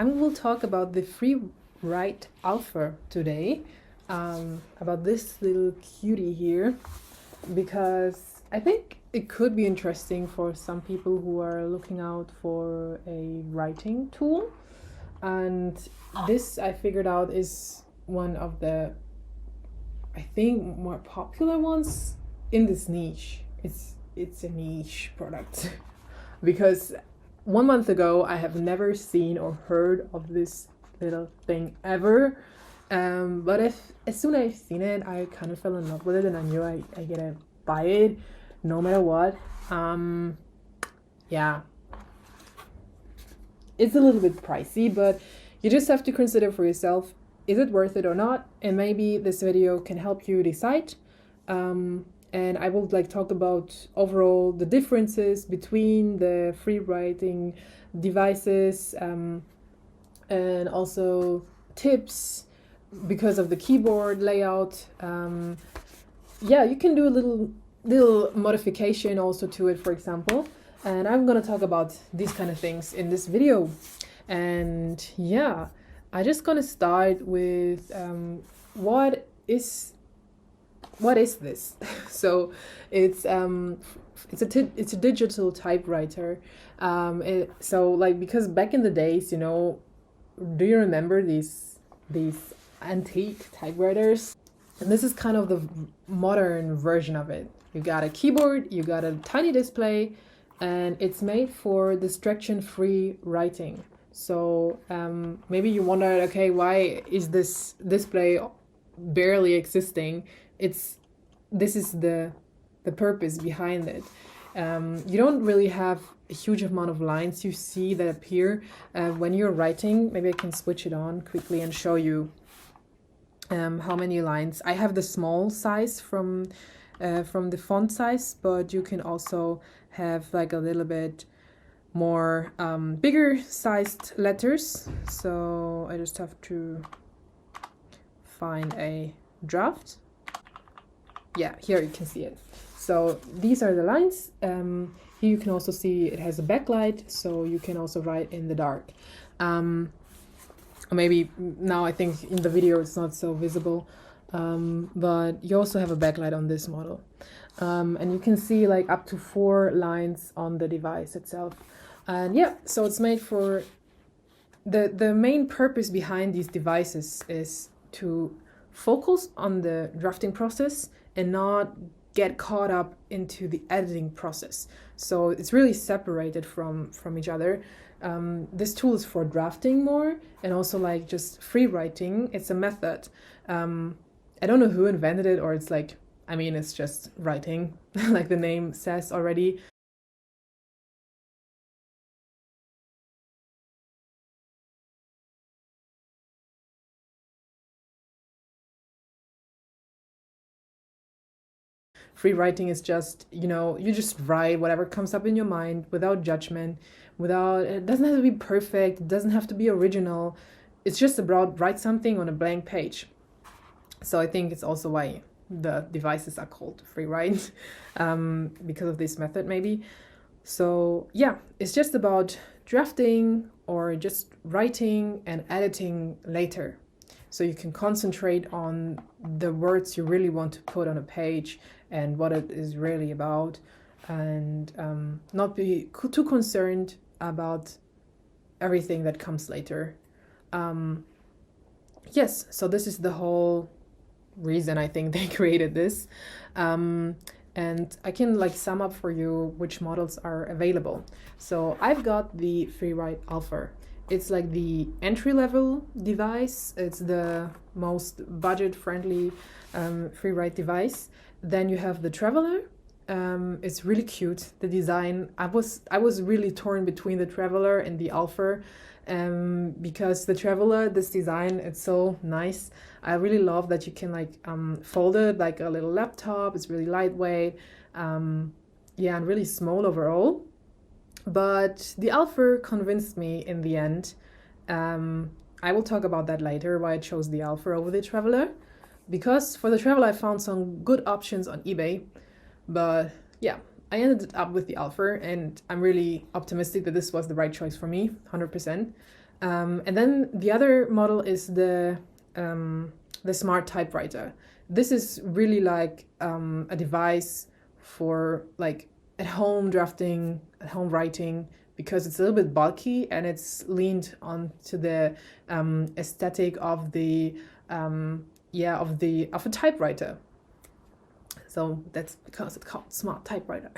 I will talk about the Freewrite Alpha today, about this little cutie here, because I think it could be interesting for some people who are looking out for a writing tool. And this, I figured out, is one of the, I think, more popular ones in this niche. It's a niche product because 1 month ago I have never seen or heard of this little thing ever, but as soon as I've seen it, I kind of fell in love with it, and I knew I gotta buy it no matter what. Yeah, it's a little bit pricey, but you just have to consider for yourself, is it worth it or not? And maybe this video can help you decide. And I will talk about overall the differences between the free writing devices, and also tips because of the keyboard layout. Yeah, you can do a little modification also to it, for example. And I'm gonna talk about these kind of things in this video. And yeah, I just gonna start with what is this? So it's a digital typewriter. So because back in the days, do you remember these antique typewriters? And this is kind of the modern version of it. You got a keyboard, you got a tiny display, and it's made for distraction-free writing. So maybe you wonder, okay, why is this display barely existing? This is the purpose behind it. You don't really have a huge amount of lines you see that appear when you're writing. Maybe I can switch it on quickly and show you how many lines. I have the small size from the font size, but you can also have a little bit more bigger sized letters. So I just have to find a draft. Yeah, here you can see it. So these are the lines. Here you can also see it has a backlight, so you can also write in the dark. Maybe now I think in the video it's not so visible, but you also have a backlight on this model. And you can see up to 4 lines on the device itself. And yeah, so it's made for the main purpose behind these devices is to focus on the drafting process and not get caught up into the editing process. So it's really separated from each other. This tool is for drafting more, and also just free writing. It's a method. I don't know who invented it, or it's it's just writing, like the name says already. Free writing is just, you just write whatever comes up in your mind without judgment, it doesn't have to be perfect, it doesn't have to be original. It's just about write something on a blank page. So I think it's also why the devices are called Freewrite, because of this method maybe. So yeah, it's just about drafting or just writing and editing later. So you can concentrate on the words you really want to put on a page and what it is really about, and not be too concerned about everything that comes later. Yes, so this is the whole reason I think they created this. And I can sum up for you which models are available. So I've got the Freewrite Alpha. It's the entry-level device. It's the most budget-friendly Freewrite device. Then you have the Traveler. It's really cute, the design. I was really torn between the Traveler and the Alpha, because the Traveler, this design, it's so nice. I really love that you can fold it like a little laptop. It's really lightweight, yeah, and really small overall. But the Alpha convinced me in the end. I will talk about that later, why I chose the Alpha over the Traveler. Because for the Traveler I found some good options on eBay. But yeah, I ended up with the Alpha, and I'm really optimistic that this was the right choice for me, 100%. And then the other model is the smart typewriter. This is really like a device for like at home drafting, at home writing, because it's a little bit bulky and it's leaned onto the aesthetic of the of a typewriter. So that's because it's called smart typewriter.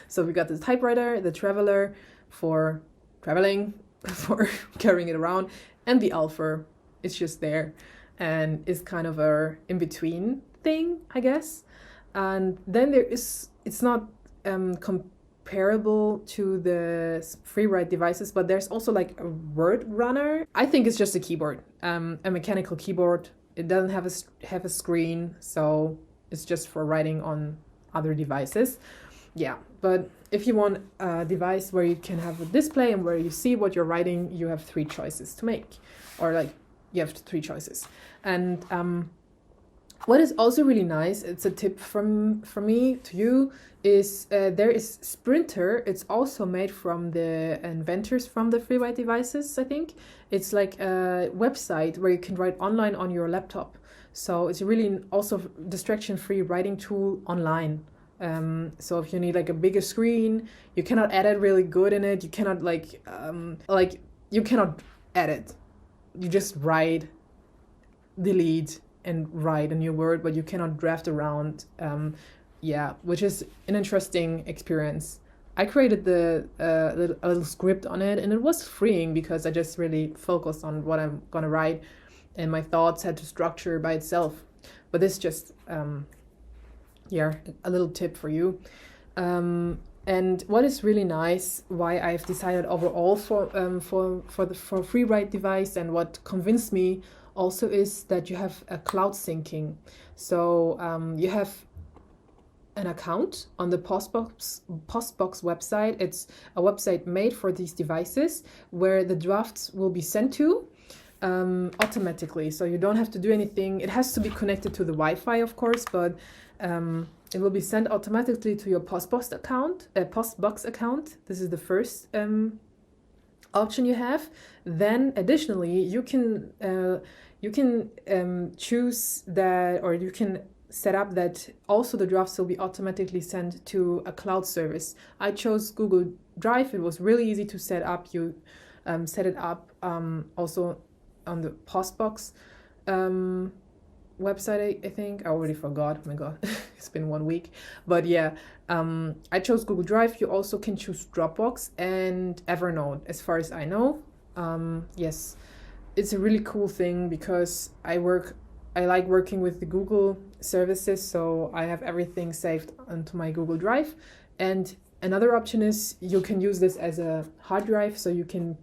So we got the typewriter, the traveler for traveling, for carrying it around, and the Alpha. It's just there and is kind of a in-between thing, I guess. And then it's not comparable to the Freewrite devices, but there's also like a word runner. I think it's just a keyboard, a mechanical keyboard. It doesn't have a screen, so it's just for writing on other devices. Yeah, but if you want a device where you can have a display and where you see what you're writing, you have 3 choices to make, or like you have 3 choices. And what is also really nice, it's a tip from me to you, is there is Sprinter. It's also made from the inventors from the Freewrite devices, I think. It's like a website where you can write online on your laptop. So it's really also distraction-free writing tool online. So if you need like a bigger screen, you cannot edit really good in it. You cannot you cannot edit. You just write, delete, and write a new word, but you cannot draft around. Which is an interesting experience. I created a little script on it, and it was freeing because I just really focused on what I'm gonna write, and my thoughts had to structure by itself. But this just a little tip for you. And what is really nice, why I've decided overall for Freewrite device, and what convinced me also, is that you have a cloud syncing. So you have an account on the Postbox website. It's a website made for these devices where the drafts will be sent to automatically. So you don't have to do anything. It has to be connected to the Wi-Fi, of course, but it will be sent automatically to your Postbox account. This is the first option you have. Then additionally, you can choose that, or you can set up that also the drafts will be automatically sent to a cloud service. I chose Google Drive. It was really easy to set up. You set it up also on the Postbox website, I think. I already forgot. Oh my god, it's been 1 week. But yeah, I chose Google Drive. You also can choose Dropbox and Evernote, as far as I know. Yes, it's a really cool thing because I like working with the Google services, so I have everything saved onto my Google Drive. And another option is you can use this as a hard drive, so you can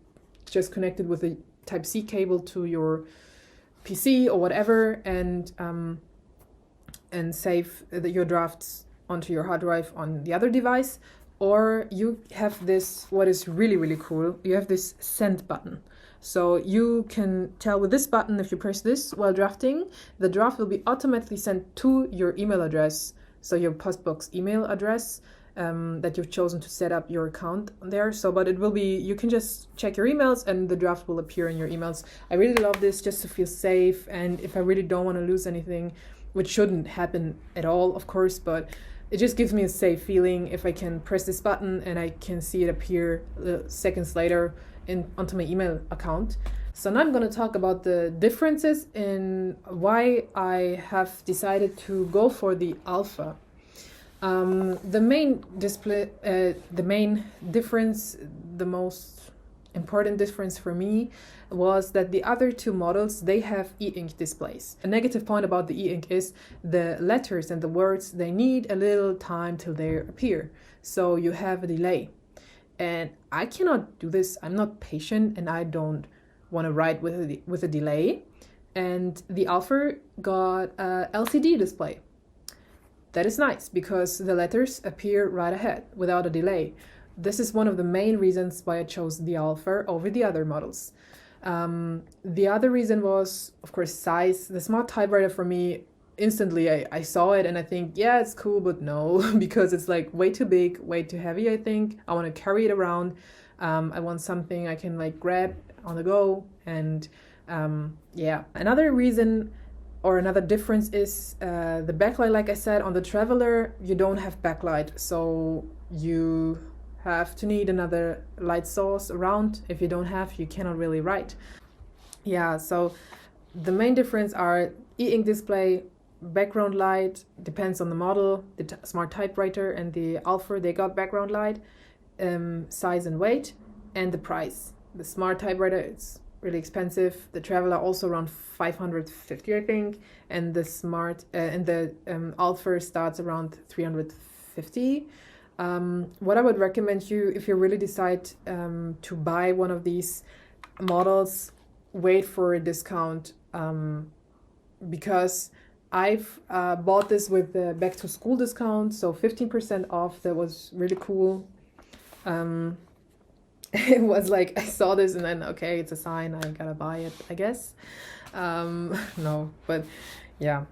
just connect it with a Type-C cable to your PC or whatever, and save your drafts onto your hard drive on the other device. Or you have this, what is really, really cool, you have this send button. So you can tell with this button, if you press this while drafting, the draft will be automatically sent to your email address. So your Postbox email address that you've chosen to set up your account there. So, but it will be, you can just check your emails and the draft will appear in your emails. I really love this just to feel safe. And if I really don't want to lose anything, which shouldn't happen at all, of course, but it just gives me a safe feeling if I can press this button and I can see it appear seconds later onto my email account. So now I'm going to talk about the differences in why I have decided to go for the Alpha. The main difference, the most important difference for me, was that the other 2 models, they have e-ink displays. A negative point about the e-ink is the letters and the words, they need a little time till they appear. So you have a delay. And I cannot do this. I'm not patient and I don't want to write with a delay. And the Alpha got a LCD display. That is nice because the letters appear right ahead without a delay. This is one of the main reasons why I chose the Alpha over the other models. The other reason was, of course, size. The smart typewriter, for me, instantly I saw it and I think, yeah, it's cool, but no, because it's like way too big, way too heavy, I think. I want to carry it around. I want something I can like grab on the go. And yeah, another reason or another difference is the backlight. Like I said, on the Traveler you don't have backlight, so you have to need another light source around. If you don't have, you cannot really write. Yeah, so the main difference are e-ink display, background light, depends on the model. The smart typewriter and the Alpha, they got background light, size and weight, and the price. The smart typewriter, it's really expensive. The Traveler also around 550, I think, and the smart and the Alpha starts around 350. What I would recommend you, if you really decide to buy one of these models, wait for a discount, because I've bought this with the back to school discount, so 15% off. That was really cool. It was like I saw this and then, okay, it's a sign, I gotta buy it, I guess. No, but yeah,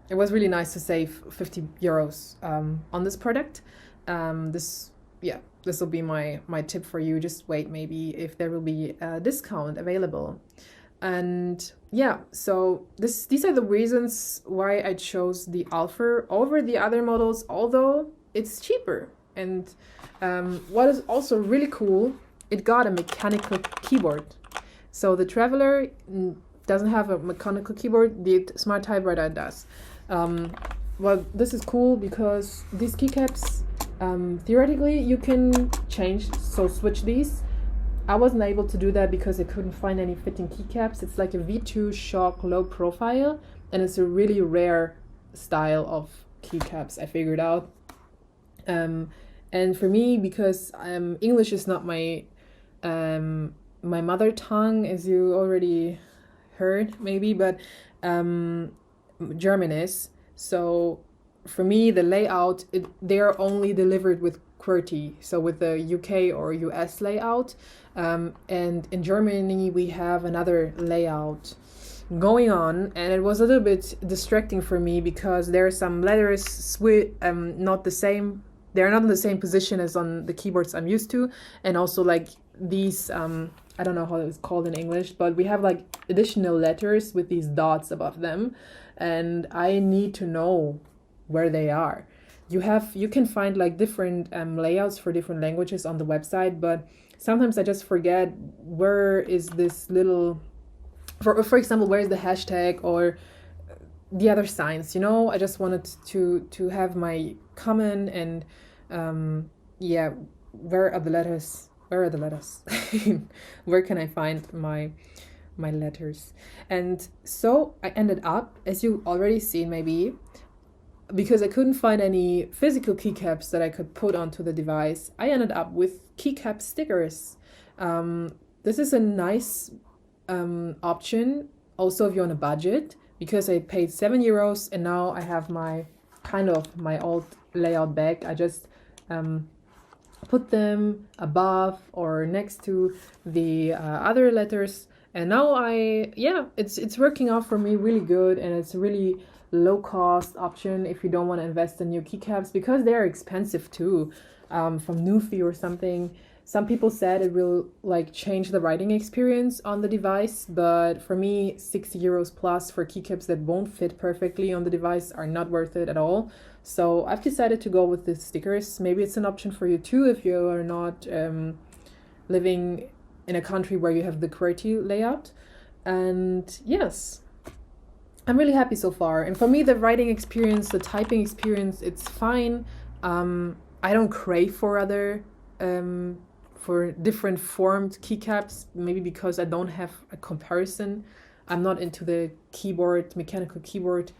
it was really nice to save 50 euros on this product. This will be my tip for you. Just wait, maybe if there will be a discount available. And yeah, so these are the reasons why I chose the Alpha over the other models, although it's cheaper. And what is also really cool, it got a mechanical keyboard. So the Traveler doesn't have a mechanical keyboard, the smart typewriter does. Well, this is cool because these keycaps, theoretically you can change, so switch these. I wasn't able to do that because I couldn't find any fitting keycaps. It's like a V2 shock low profile, and it's a really rare style of keycaps, I figured out. And for me, because English is not my my mother tongue, as you already heard maybe, but German is. So for me, the layout, they are only delivered with QWERTY, so with the UK or US layout. And in Germany, we have another layout going on, and it was a little bit distracting for me because there are some letters not the same. They're not in the same position as on the keyboards I'm used to, and also like these I don't know how it's called in English, but we have like additional letters with these dots above them, and I need to know where they are. You can find like different layouts for different languages on the website, but sometimes I just forget where is this little, for example, where is the hashtag or the other signs, you know. I just wanted to have my common and yeah, where are the letters? Where can I find my letters? And so I ended up, as you already seen maybe, because I couldn't find any physical keycaps that I could put onto the device, I ended up with keycap stickers. This is a nice option also if you're on a budget, because I paid 7 euros and now I have my old layout back. I just put them above or next to the other letters, and now it's working out for me really good, and it's a really low cost option if you don't want to invest in new keycaps, because they're expensive too, from Newfie or something. Some people said it will like change the writing experience on the device, but for me 60 euros plus for keycaps that won't fit perfectly on the device are not worth it at all. So I've decided to go with the stickers. Maybe it's an option for you too if you are not living in a country where you have the QWERTY layout. And yes, I'm really happy so far. And for me, the writing experience, the typing experience, it's fine. I don't crave for other for different formed keycaps, maybe because I don't have a comparison. I'm not into the mechanical keyboard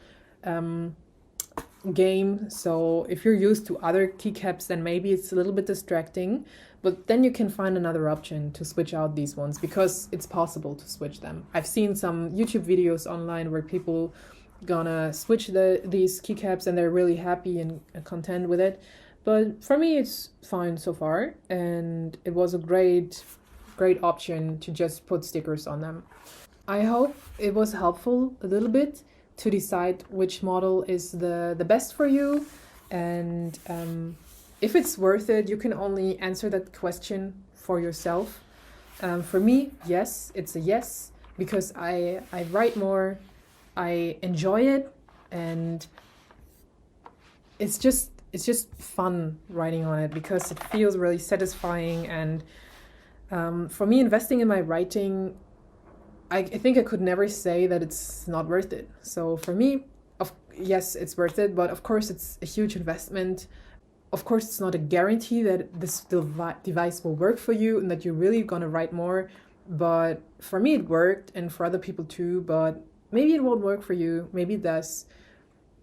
game. So if you're used to other keycaps, then maybe it's a little bit distracting, but then you can find another option to switch out these ones, because it's possible to switch them. I've seen some YouTube videos online where people gonna switch these keycaps and they're really happy and content with it. But for me, it's fine so far, and it was a great option to just put stickers on them. I hope it was helpful a little bit to decide which model is the best for you, and if it's worth it. You can only answer that question for yourself. For me, yes, it's a yes, because I write more, I enjoy it, and it's just fun writing on it because it feels really satisfying. And for me, investing in my writing, I think I could never say that it's not worth it. So for me, yes, it's worth it, but of course it's a huge investment. Of course, it's not a guarantee that this device will work for you and that you're really gonna write more. But for me, it worked, and for other people too. But maybe it won't work for you. Maybe it does.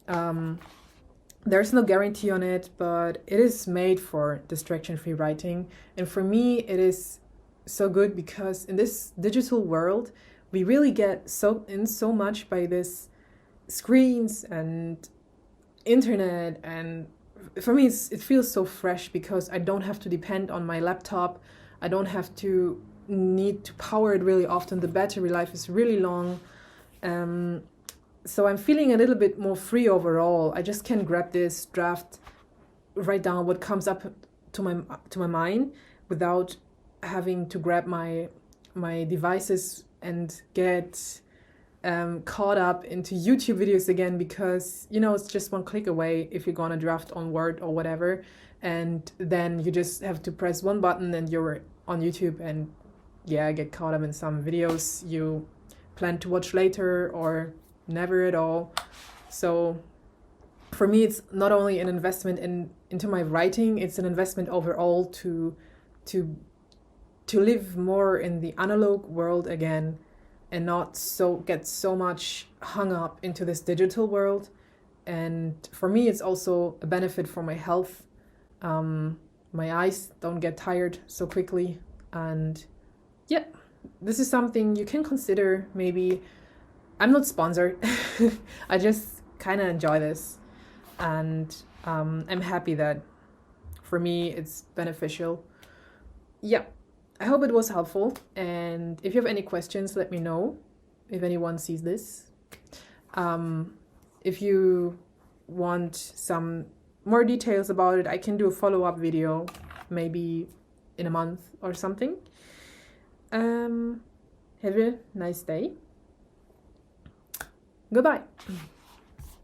There's no guarantee on it, but it is made for distraction-free writing. And for me, it is so good because in this digital world, we really get so much by this screens and internet. And for me, it feels so fresh because I don't have to depend on my laptop. I don't have to need to power it really often. The battery life is really long. So I'm feeling a little bit more free overall. I just can grab this draft, write down what comes up to my mind without having to grab my devices and get caught up into YouTube videos again, because it's just one click away if you're gonna draft on Word or whatever, and then you just have to press one button and you're on YouTube and get caught up in some videos you plan to watch later or never at all. So for me, it's not only an investment into my writing, it's an investment overall to live more in the analog world again and not get so much hung up into this digital world. And for me, it's also a benefit for my health. My eyes don't get tired so quickly. And this is something you can consider. Maybe I'm not sponsored. I just kind of enjoy this. And I'm happy that for me it's beneficial. I hope it was helpful. And if you have any questions, let me know if anyone sees this. If you want some more details about it, I can do a follow-up video, maybe in a month or something. Have a nice day. Goodbye.